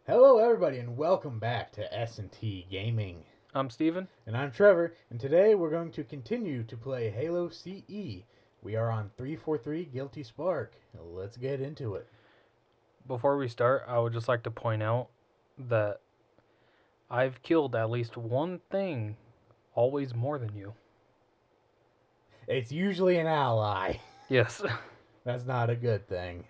Hello, everybody, and welcome back to S&T Gaming. I'm Steven. And I'm Trevor, and today we're going to continue to play Halo CE. We are on 343 Guilty Spark. Let's get into it. Before we start, I would just like to point out that I've killed at least one thing always more than you. It's usually an ally. Yes. That's not a good thing.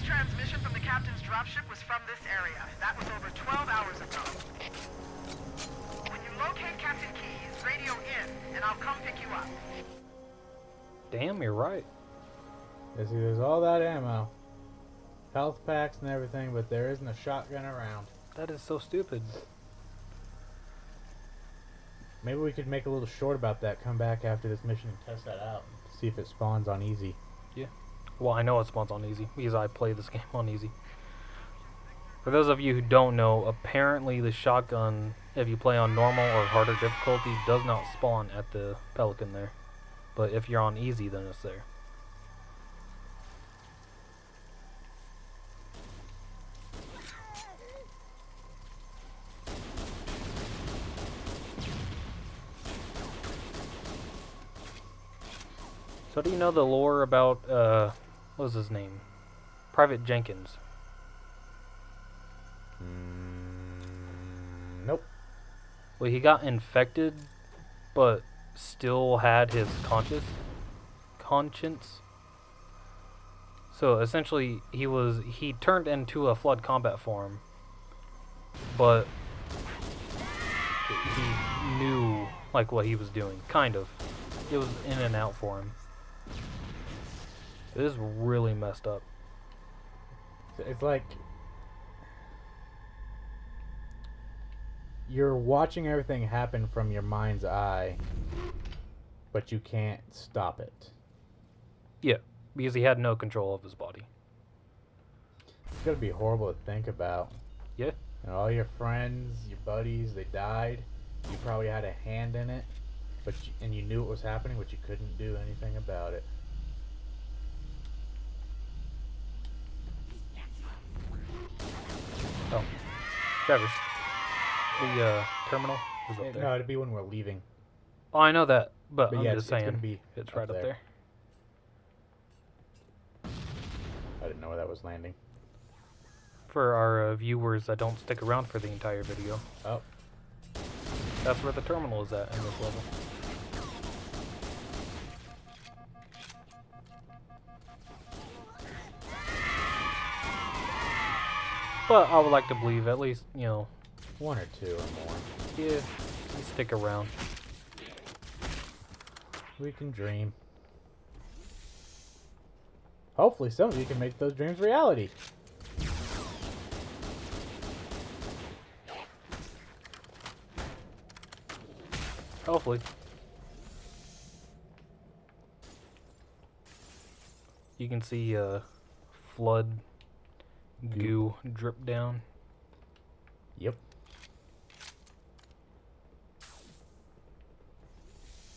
Transmission from the captain's dropship was from this area. That was over 12 hours ago. When you locate Captain Keyes, radio in, and I'll come pick you up. Damn, you're right. See, there's all that ammo. Health packs and everything, but there isn't a shotgun around. That is so stupid. Maybe we could make a little short about that, come back after this mission and test that out. See if it spawns on easy. Yeah. Well, I know it spawns on easy, because I play this game on easy. For those of you who don't know, apparently the shotgun, if you play on normal or harder difficulty, does not spawn at the Pelican there. But if you're on easy, then it's there. So do you know the lore about, what was his name? Private Jenkins. Nope. Well, he got infected, but still had his conscience. So essentially, he turned into a flood combat form, but he knew like what he was doing, kind of. It was in and out for him. It is really messed up. It's like you're watching everything happen from your mind's eye, but you can't stop it. Yeah, because he had no control of his body. It's gotta be horrible to think about. Yeah. And all your friends, your buddies, they died. You probably had a hand in it, and you knew it was happening, but you couldn't do anything about it. Oh, Trevor. The terminal is up there. No, it'd be when we're leaving. Oh, I know that, but I'm yeah, just saying, it's gonna be it's right up there. I didn't know where that was landing. For our viewers that don't stick around for the entire video. Oh. That's where the terminal is at in this level. But I would like to believe at least, you know, one or two or more. Yeah, you stick around. We can dream. Hopefully some of you can make those dreams reality. Hopefully. You can see flood goo drip down. Yep.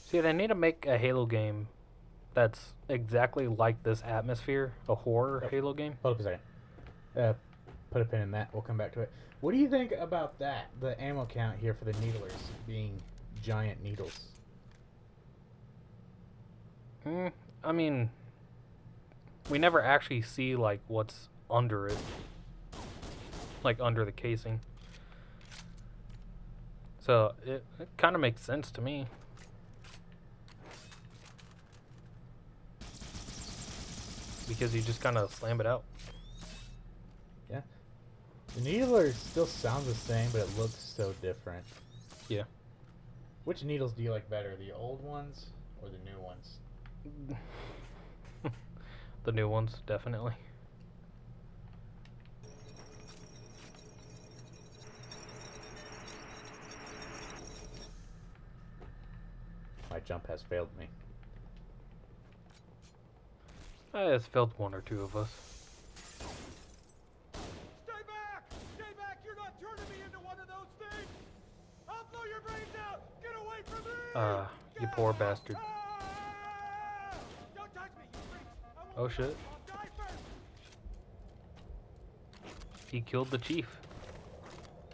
See, they need to make a Halo game that's exactly like this atmosphere, a horror Halo game. Hold up a second. Put a pin in that. We'll come back to it. What do you think about that? The ammo count here for the needlers being giant needles. I mean, we never actually see like what's under it, like under the casing. So it kind of makes sense to me. Because you just kind of slam it out. Yeah. The needlers still sound the same, but it looks so different. Yeah. Which needles do you like better, the old ones or the new ones? The new ones, definitely. My jump has failed me. It's failed one or two of us. Stay back! Stay back! You're not turning me into one of those things! I'll blow your brains out! Get away from me! You poor bastard. Ah! Don't touch me, you freaks! I won't Oh shit. I'll die first! He killed the chief.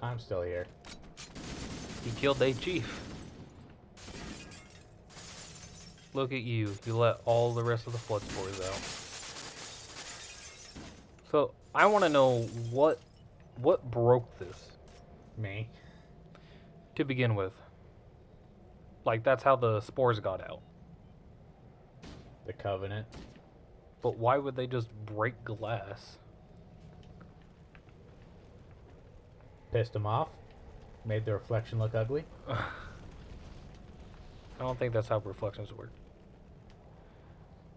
I'm still here. He killed a chief. Look at you. You let all the rest of the flood spores out. So, I want to know what broke this Me. to begin with. Like, that's how the spores got out. The Covenant. But why would they just break glass? Pissed them off. Made the reflection look ugly. I don't think that's how reflections work.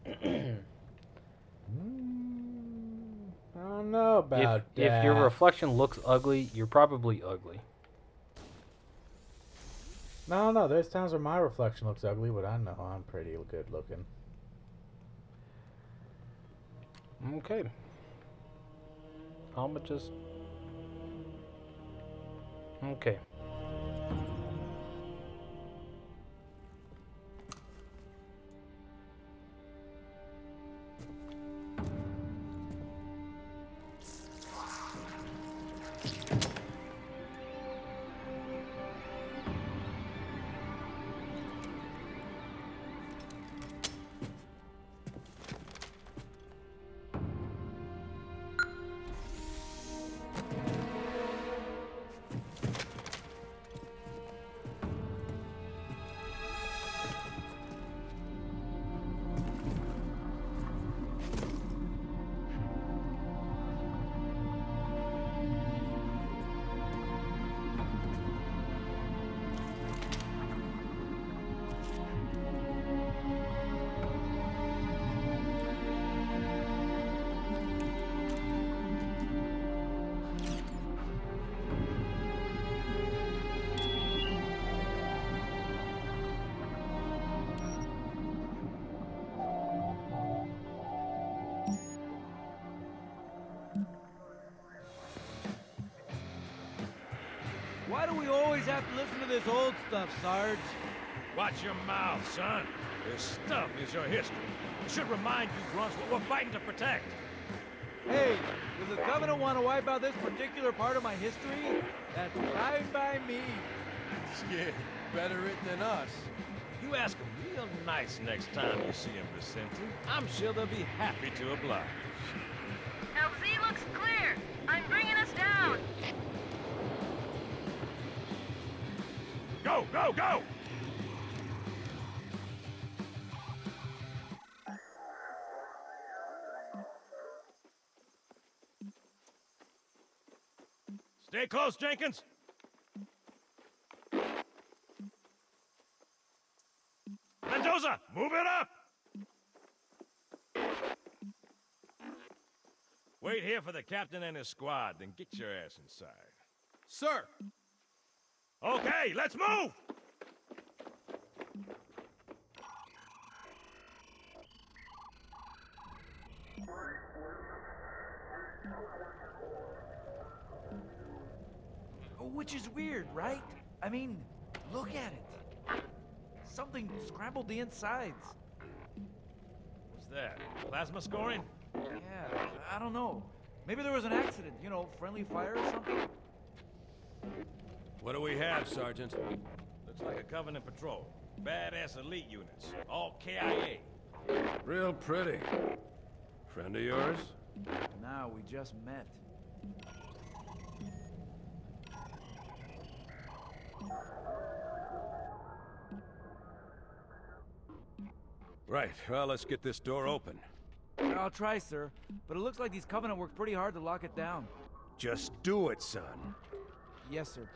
I don't know about that. If your reflection looks ugly, you're probably ugly. No, there's times where my reflection looks ugly, but I know I'm pretty good looking. Okay. I'ma just... Okay. Why do we always have to listen to this old stuff, Sarge? Watch your mouth, son. This stuff is your history. It should remind you grunts what we're fighting to protect. Hey, does the Covenant want to wipe out this particular part of my history? That's fine by me. Yeah, better it than us. You ask them real nice next time you see them, Vicente. I'm sure they'll be happy to oblige. LZ looks clear. I'm bringing us down. Go, go, go! Stay close, Jenkins. Mendoza, move it up! Wait here for the captain and his squad, then get your ass inside. Sir! Okay, let's move! Which is weird, right? I mean, look at it. Something scrambled the insides. What's that? Plasma scoring? Yeah, I don't know. Maybe there was an accident, you know, friendly fire or something? What do we have, Sergeant? Looks like a Covenant patrol. Badass elite units. All KIA. Real pretty. Friend of yours? Nah, we just met. Right, well, let's get this door open. I'll try, sir. But it looks like these Covenant worked pretty hard to lock it down. Just do it, son. Yes, sir.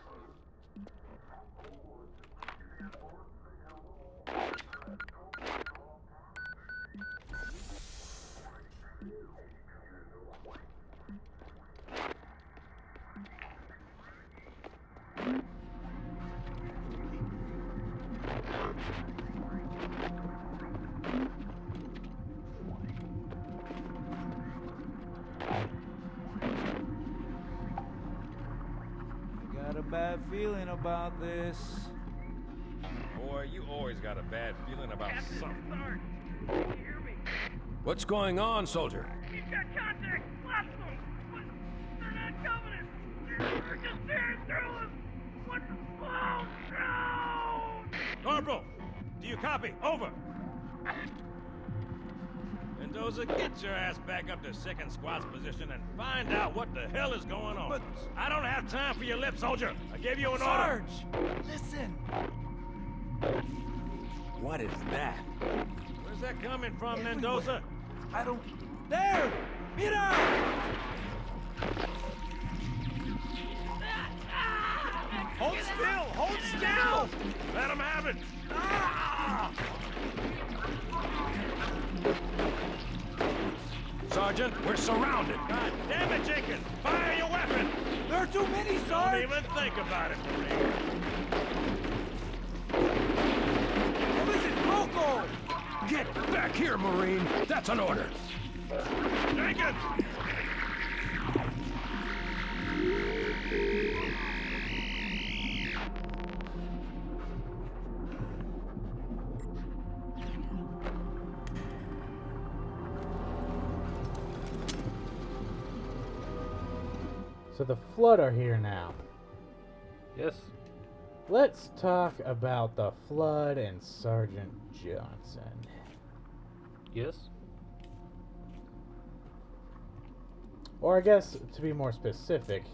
bad feeling about this. Boy, you always got a bad feeling about something. Sarge, can you hear me? What's going on, soldier? He's got contact. Lots of them. But they're not coming in. They're just tearing through us. What the? Oh, no! Corporal, do you copy? Over. Mendoza, get your ass back up to second squad's position and find out what the hell is going on. But- I don't have time for your lip, soldier. I gave you an order. Sarge! Listen! What is that? Where's that coming from, Everywhere. Mendoza? I don't... There! Mira! Hold still! Hold still! Let him have it. Sergeant, we're surrounded. God damn it, Jenkins! Fire your weapon! There are too many, Don't Sarge! even think about it, Marine. Listen, Rocco! Get back here, Marine. That's an order. Jenkins! So the Flood are here now. Yes. Let's talk about the Flood and Sergeant Johnson. Yes. Or I guess, to be more specific,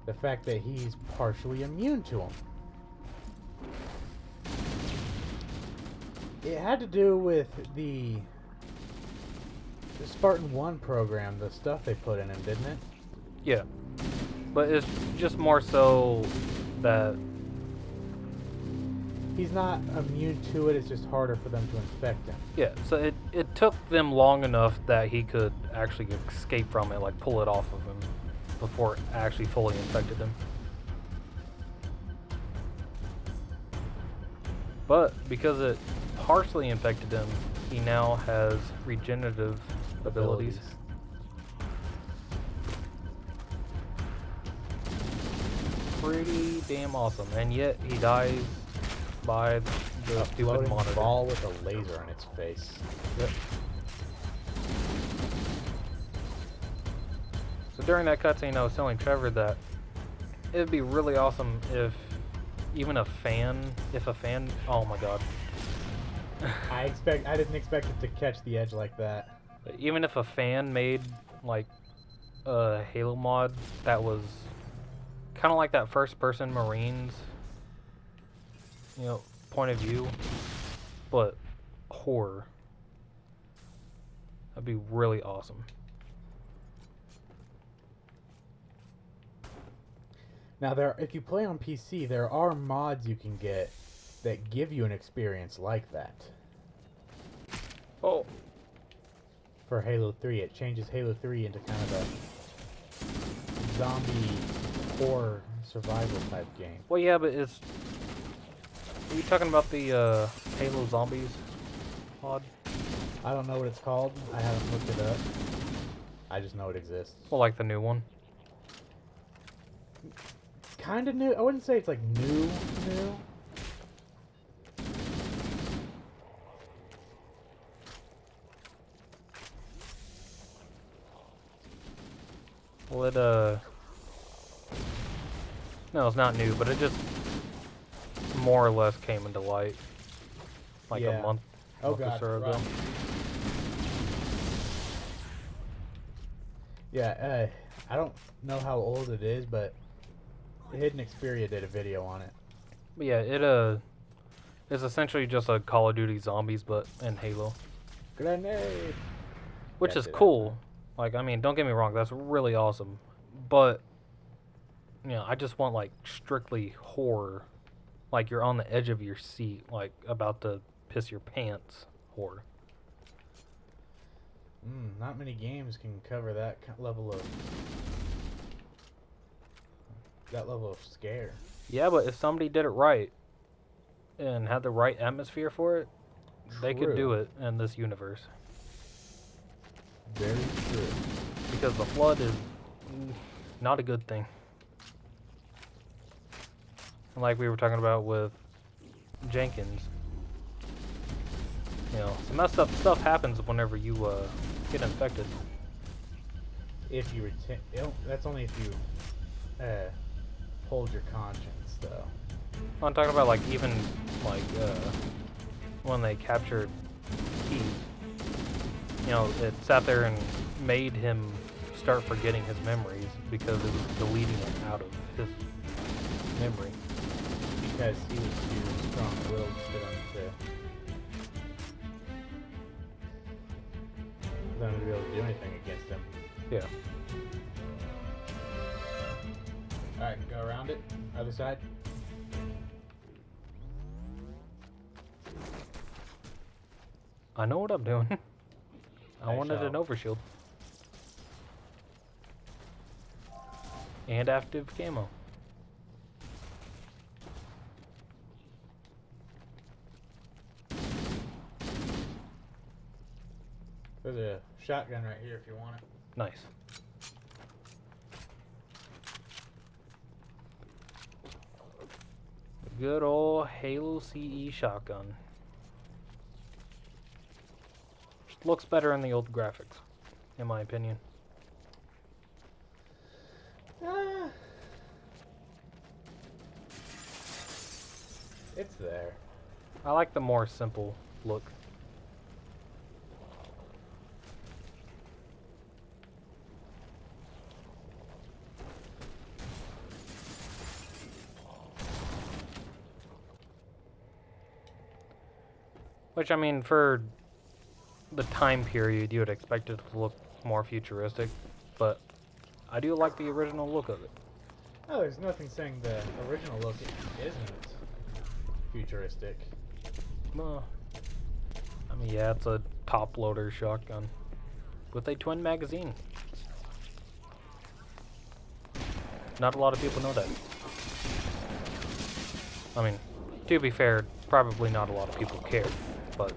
the fact that he's partially immune to them. It had to do with the Spartan 1 program, the stuff they put in him, didn't it? Yeah. But it's just more so that He's not immune to it, it's just harder for them to infect him. yeah, so it took them long enough that he could actually escape from it, like pull it off of him before it actually fully infected him. But because it partially infected him, he now has regenerative abilities. Pretty damn awesome, and yet he dies by the A stupid floating monitor. ball with a laser in its face. Yep. So during that cutscene, I was telling Trevor that it'd be really awesome if even a fan, oh my god. I didn't expect it to catch the edge like that. Even if a fan made like a Halo mod that was kind of like that first-person Marines, you know, point of view, but horror, that'd be really awesome. Now, if you play on PC, there are mods you can get that give you an experience like that. Oh, For Halo 3, it changes Halo 3 into kind of a zombie horror survival type game. well, yeah, but it's. Are you talking about the Halo Zombies mod? I don't know what it's called. I haven't looked it up. I just know it exists. Well, like the new one. Kind of new. I wouldn't say it's like new. Well, it no, it's not new, but it just more or less came into light like Yeah. a month Oh or god. so ago. Right. Yeah, I don't know how old it is, but Hidden Xperia did a video on it. But yeah, it's essentially just a Call of Duty Zombies, but in Halo, Grenade! which Yeah, is did that. cool. Like, I mean, don't get me wrong, that's really awesome. But you know, I just want like strictly horror, like you're on the edge of your seat, like about to piss your pants horror. Not many games can cover that level of scare. Yeah, but if somebody did it right and had the right atmosphere for it, they could do True. it in this universe. Very true. Because the Flood is not a good thing. like we were talking about with Jenkins, you know, some messed up stuff happens whenever you get infected. If you retain, that's only if you hold your conscience, though. I'm talking about like even like when they captured Keys, you know, it sat there and made him start forgetting his memories because it was deleting it out of his memory. Because he was too strong-willed for them to be able to do anything against him. Yeah. Alright, go around it. Other side. I know what I'm doing. I I wanted an shall. overshield. And active camo. There's a shotgun right here if you want it. Nice. Good old Halo CE shotgun. Just looks better in the old graphics, in my opinion. It's there. I like the more simple look. Which, I mean, for the time period, you would expect it to look more futuristic, but I do like the original look of it. Oh, there's nothing saying the original look isn't futuristic. Well, I mean, yeah, it's a top-loader shotgun with a twin magazine. Not a lot of people know that. I mean, to be fair, probably not a lot of people care, but...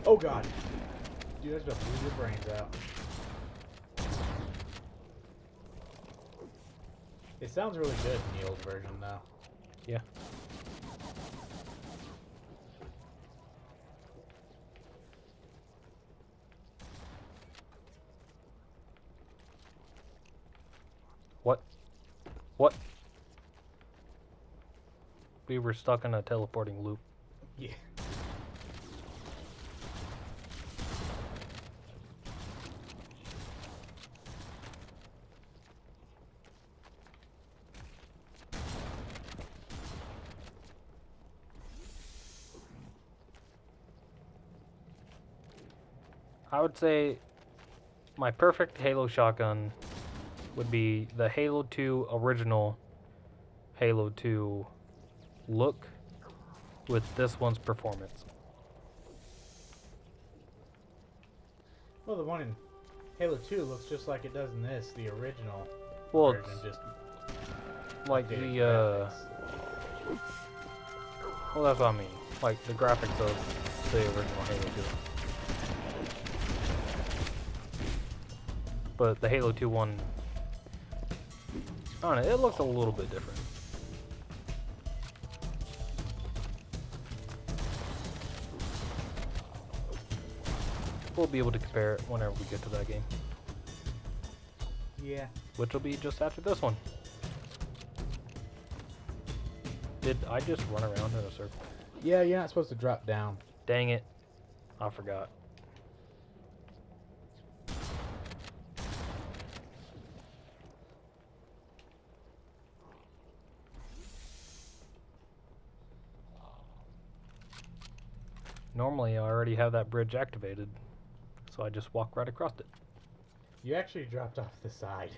Oh god! Dude, I was about to lose your brains out. It sounds really good in the old version, though. yeah. What? What? We were stuck in a teleporting loop. Yeah. I would say my perfect Halo shotgun would be the Halo 2 original Halo 2 look with this one's performance. Well, the one in Halo 2 looks just like it does in this, the original Well, version, it's just like updated the graphics. well, that's what I mean. Like the graphics of the original Halo 2. But the Halo 2 one, I don't know, it looks a little bit different. We'll be able to compare it whenever we get to that game, Yeah. which will be just after this one. Did I just run around in a circle? Yeah, you're not supposed to drop down. Dang it. I forgot. Normally I already have that bridge activated, so I just walk right across it. You actually dropped off the side.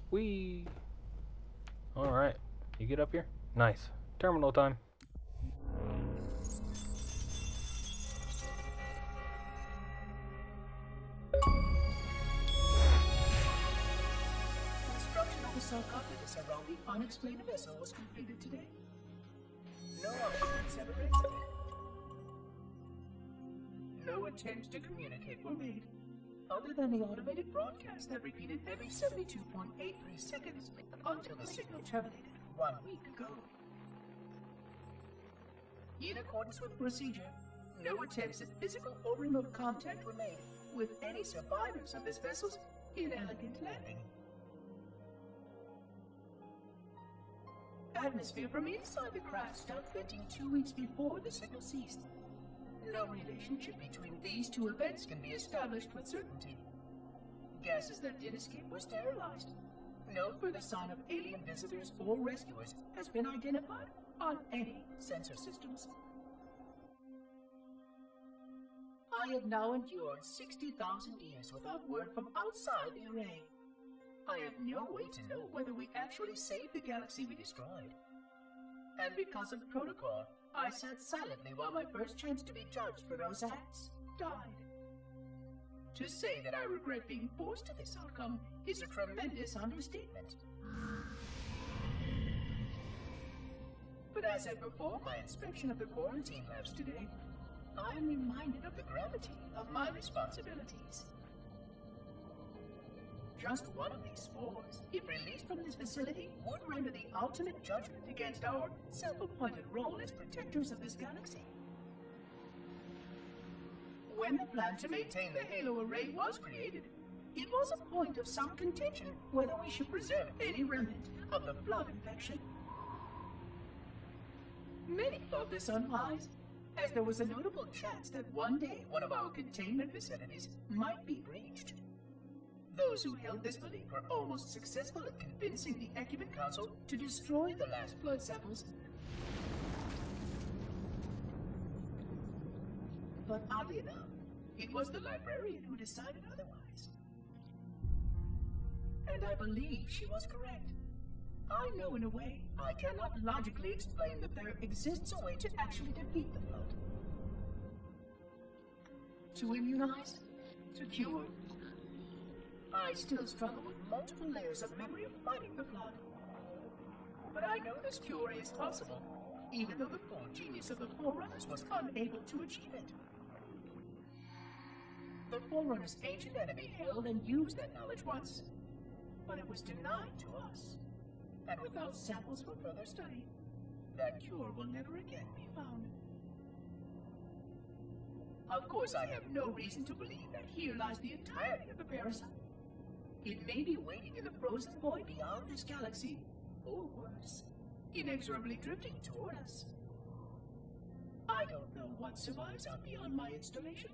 Whee! Alright, you get up here? Nice. Terminal time. Construction of the sarcophagus around the unexplained vessel was completed today. No occupants have exited. No attempts to communicate were made. other than the automated broadcast that repeated every 72.83 seconds until the signal terminated 1 week ago. In accordance with procedure, no attempts at physical or remote contact were made with any survivors of this vessel's inelegant landing. Atmosphere from inside the craft stopped venting 2 weeks before the signal ceased. No relationship between these two events can be established with certainty. Gases that did escape were sterilized. No further sign of alien visitors or rescuers has been identified on any sensor systems. I have now endured 60,000 years without word from outside the array. I have no way to know whether we actually saved the galaxy we destroyed. And because of protocol, I sat silently while my first chance to be judged for those acts died. To say that I regret being forced to this outcome is a tremendous understatement. But as I perform my inspection of the quarantine labs today, I am reminded of the gravity of my responsibilities. Just one of these spores, if released from this facility, would render the ultimate judgment against our self-appointed role as protectors of this galaxy. When the plan to maintain the Halo array was created, it was a point of some contention whether we should preserve any remnant of the flood infection. Many thought this unwise, as there was a notable chance that one day one of our containment facilities might be breached. Those who held this belief were almost successful at convincing the Ecumen Council to destroy the last blood samples. But oddly enough, it was the librarian who decided otherwise. And I believe she was correct. I know in a way I cannot logically explain that there exists a way to actually defeat the flood. To immunize, to cure. I still struggle with multiple layers of memory of fighting the flood. But I know this cure is possible, even though the full genius of the Forerunners was unable to achieve it. The Forerunners' ancient enemy held and used that knowledge once, but it was denied to us. And without samples for further study, that cure will never again be found. Of course, I have no reason to believe that here lies the entirety of the parasite. It may be waiting in the frozen void beyond this galaxy, or worse, inexorably drifting toward us. I don't know what survives out beyond my installation,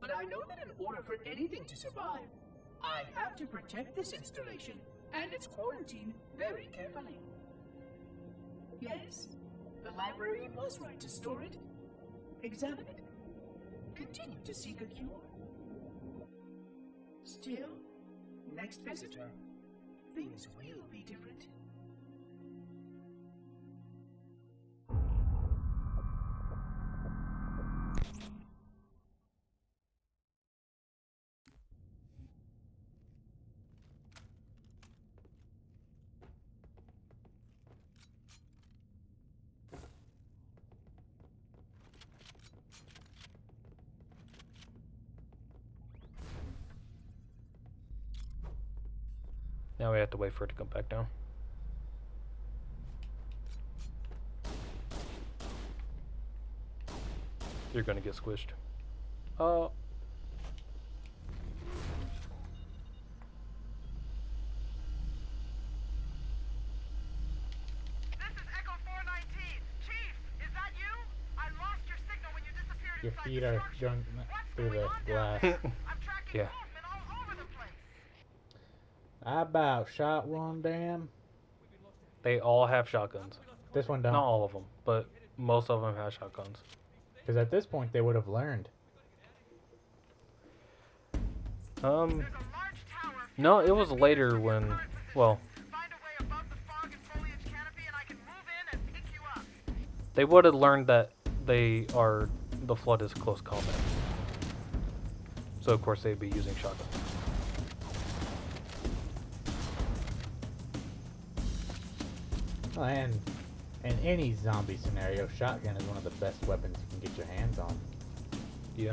but I know that in order for anything to survive, I have to protect this installation and its quarantine very carefully. Yes, the librarian was right to store it, examine it, continue to seek a cure. Still, next visitor, things will be different. Now we have to wait for it to come back down. You're gonna get squished. This is Echo 419. Chief, is that you? I lost your signal when you disappeared Your inside feet the are structure. going What's through going the on down glass. there? I'm tracking Yeah. movement all over the place. I about shot one damn. They all have shotguns. This one Not don't. all of them, but most of them have shotguns. Because at this point they would have learned. There's a large tower. No, it was later when, well, Find a way above the fog and foliage canopy and I can move in and pick you up. they would have learned that the flood is close combat. So of course they'd be using shotguns. Well, and in any zombie scenario, shotgun is one of the best weapons you can get your hands on. Yeah.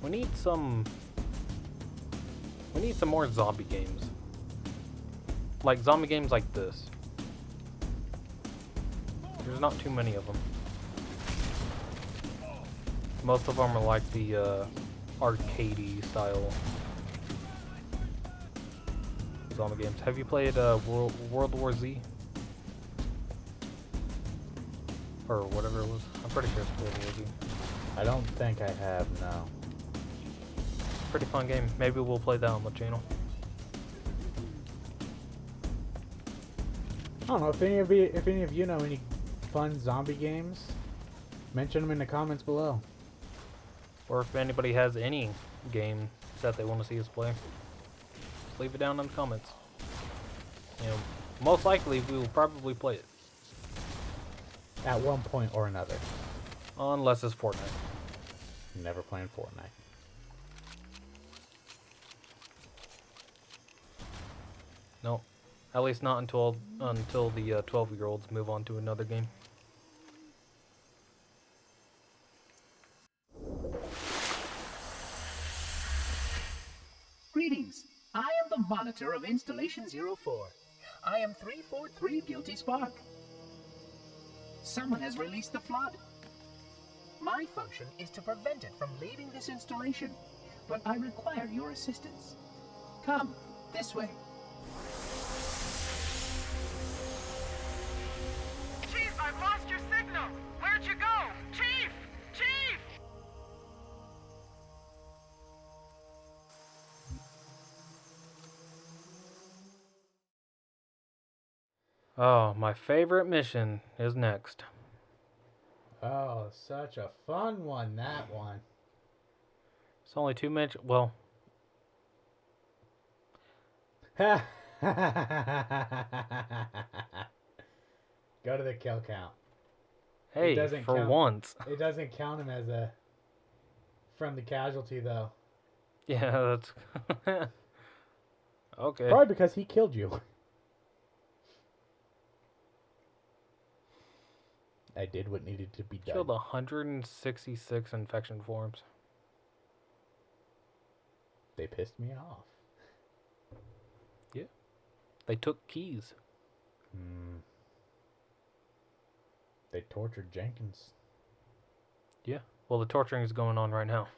We need some more zombie games. Like zombie games like this. There's not too many of them. Most of them are like the arcadey style zombie games. Have you played World War Z? Or whatever it was. I'm pretty sure it's World War Z. I don't think I have, no. Pretty fun game. Maybe we'll play that on the channel. I don't know if any of you know any fun zombie games. Mention them in the comments below. Or if anybody has any game that they want to see us play, just leave it down in the comments. You know, most likely we will probably play it. At one point or another. Unless it's Fortnite. Never playing Fortnite. No. At least not until the 12-year-olds move on to another game. Greetings. I am the monitor of Installation 04. I am 343 Guilty Spark. Someone has released the flood. My function is to prevent it from leaving this installation, but I require your assistance. Come, this way. Chief, I've lost your signal. Where'd you go? Chief! Chief! Oh, my favorite mission is next. Oh, such a fun one, that one. It's only 2 minutes. Well, Go to the kill count. hey, doesn't for count. once. It doesn't count him as a friendly casualty, though. Yeah, that's... Okay. Probably because he killed you. I did what needed to be done. Killed 166 infection forms. They pissed me off. Yeah. They took keys. They tortured Jenkins. Yeah. Well, the torturing is going on right now.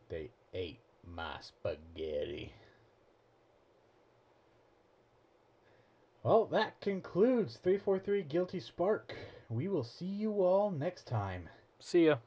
They ate my spaghetti. Well, that concludes 343 Guilty Spark. We will see you all next time. See ya.